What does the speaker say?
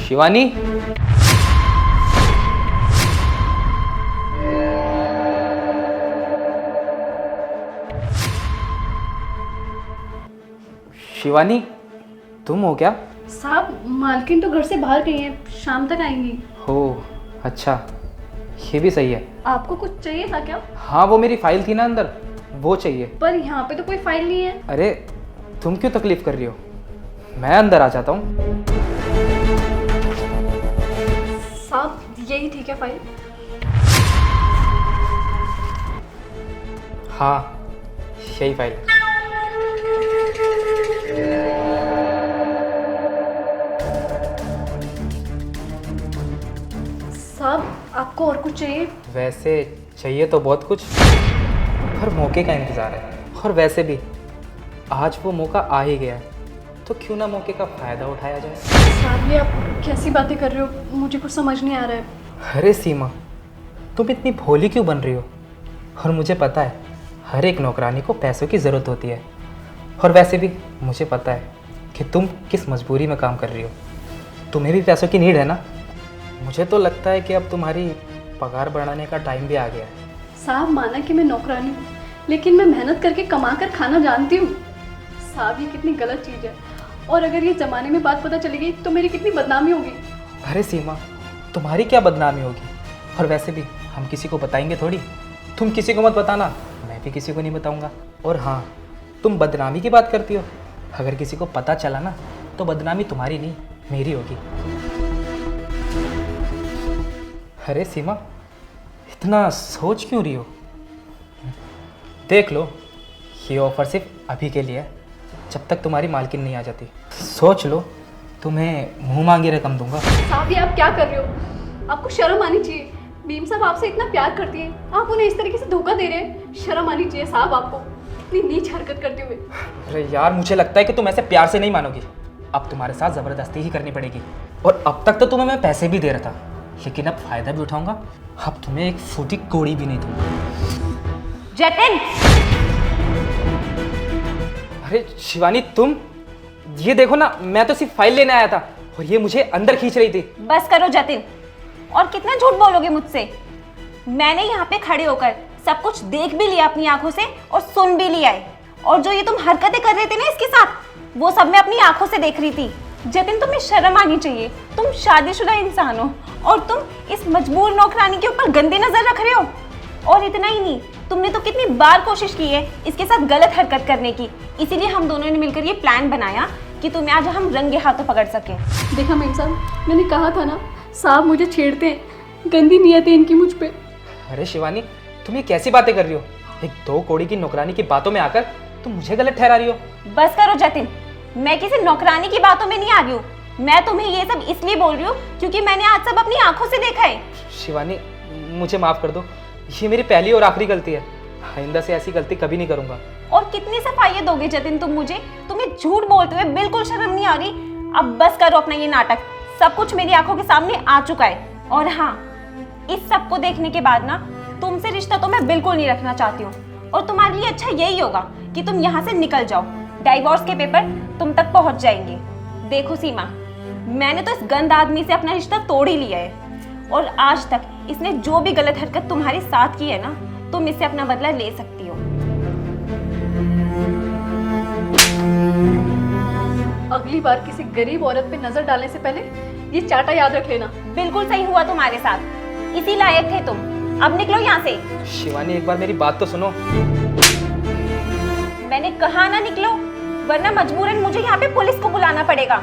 शिवानी, शिवानी तुम हो क्या? साहब मालकिन तो घर से बाहर गई हैं, शाम तक आएंगी। हो अच्छा, ये भी सही है। आपको कुछ चाहिए था क्या? हाँ वो मेरी फाइल थी ना अंदर, वो चाहिए। पर यहाँ पे तो कोई फाइल नहीं है। अरे तुम क्यों तकलीफ कर रही हो, मैं अंदर आ जाता हूँ। साहब यही थी क्या फाइल? हाँ यही फाइल है। साहब आपको और कुछ चाहिए? वैसे चाहिए तो बहुत कुछ, पर मौके का इंतज़ार है। और वैसे भी आज वो मौका आ ही गया है, तो क्यों ना मौके का फ़ायदा उठाया जाए। साहब ये आप कैसी बातें कर रहे हो, मुझे कुछ समझ नहीं आ रहा है। अरे सीमा, तुम इतनी भोली क्यों बन रही हो? और मुझे पता है हर एक नौकरानी को पैसों की ज़रूरत होती है, और वैसे भी मुझे पता है कि तुम किस मजबूरी में काम कर रही हो। तुम्हें भी पैसों की नीड है ना। मुझे तो लगता है कि अब तुम्हारी पगार बढ़ाने का टाइम भी आ गया है। साहब माना कि मैं नौकरानी हूँ, लेकिन मैं मेहनत करके कमा कर खाना जानती हूँ। साहब ये कितनी गलत चीज़ है, और अगर ये ज़माने में बात पता चली गई तो मेरी कितनी बदनामी होगी। अरे सीमा, तुम्हारी क्या बदनामी होगी? और वैसे भी हम किसी को बताएंगे थोड़ी। तुम किसी को मत बताना, मैं भी किसी को नहीं बताऊंगा। और हाँ, तुम बदनामी की बात करती हो, अगर किसी को पता चला ना तो बदनामी तुम्हारी नहीं मेरी होगी। अरे सीमा, इतना सोच क्यों रही हो? देख लो, ये ऑफ़र सिर्फ अभी के लिए है, जब तक तुम्हारी मालकिन नहीं आ जाती। सोच लो, तुम्हें मुंह मांगी रकम दूंगा। साहब ये आप क्या कर रहे हो? आपको शर्म आनी चाहिए। बीम साहब आपसे इतना प्यार करती है, आप उन्हें इस तरीके से धोखा दे रहे हैं। शर्म आनी चाहिए साहब आपको, इतनी नीच हरकत करते हुए। अरे यार, मुझे लगता है कि तुम ऐसे प्यार से नहीं मानोगी। अब तुम्हारे साथ ज़बरदस्ती ही करनी पड़ेगी। और अब तक तो तुम्हें मैं पैसे भी दे रहा था, लेकिन अब फ़ायदा भी उठाऊंगा। अब तुम्हें एक फूटी कौड़ी भी नहीं दूंगा। जतिन, अरे शिवानी, तुम ये देखो ना, मैं तो सिर्फ फाइल लेने आया था और ये मुझे अंदर खींच रही थी। बस करो जतिन, और कितना झूठ बोलोगे मुझसे? मैंने यहाँ पे खड़े होकर सब कुछ देख भी लिया अपनी आंखों से और सुन भी लिया है। और जो ये तुम हरकतें कर रहे थे ना इसके साथ, वो सब मैं अपनी आंखों से देख रही थी। जतिन तुम्हें शर्म आनी चाहिए, तुम शादीशुदा इंसान हो और तुम इस मजबूर नौकरानी के ऊपर गंदी नजर रख रहे हो। और इतना ही नहीं, तुमने तो कितनी बार कोशिश की है इसके साथ गलत हरकत करने की। इसीलिए हम दोनों ने मिलकर ये प्लान बनाया कि तुम्हें आज हम रंगे हाथों पकड़ सकें। देखा मेम साहब, मैंने कहा था ना, साहब मुझे छेड़ते हैं, गंदी नीयत है इनकी मुझ पे। अरे शिवानी, तुम ये कैसी बातें कर रही हो? एक 2 कौड़ी की नौकरानी की बातों में आकर तुम मुझे गलत ठहरा रही हो। बस करो जतिन, मैं किसी नौकरानी की बातों में नहीं आ रही हूँ। मैं तुम्हें ये सब इसलिए बोल रही हूँ क्योंकि मैंने आज सब अपनी आंखों से देखा है। शिवानी, मुझे माफ़ कर दो, ये मेरी पहली और आखिरी गलती है। आइंदा से ऐसी गलती कभी नहीं करूँगा। और कितनी सफाई दोगे जतिन तुम मुझे? तुम्हें झूठ बोलते हुए बिल्कुल शर्म नहीं आ रही? अब बस करो अपना ये नाटक, सब कुछ मेरी आंखों के सामने आ चुका है। और हाँ, इस सब को देखने के बाद ना तुमसे रिश्ता तो मैं बिल्कुल नहीं रखना चाहती हूँ। और तुम्हारे लिए अच्छा यही होगा कि तुम यहाँ से निकल जाओ, डाइवोर्स के पेपर तुम तक पहुँच जाएंगे। देखो सीमा, मैंने तो इस गंद आदमी से अपना रिश्ता तोड़ ही लिया है, और आज तक इसने जो भी गलत हरकत तुम्हारे साथ की है ना, तुम इससे अपना बदला ले सकती हो। अगली बार किसी गरीब औरत पे नजर डालने से पहले ये चाटा याद रख लेना। बिल्कुल सही हुआ तुम्हारे साथ, इसी लायक थे तुम। अब निकलो यहाँ से। शिवानी, एक बार मेरी बात तो सुनो। मैंने कहा ना निकलो, वरना मजबूरन मुझे यहाँ पे पुलिस को बुलाना पड़ेगा।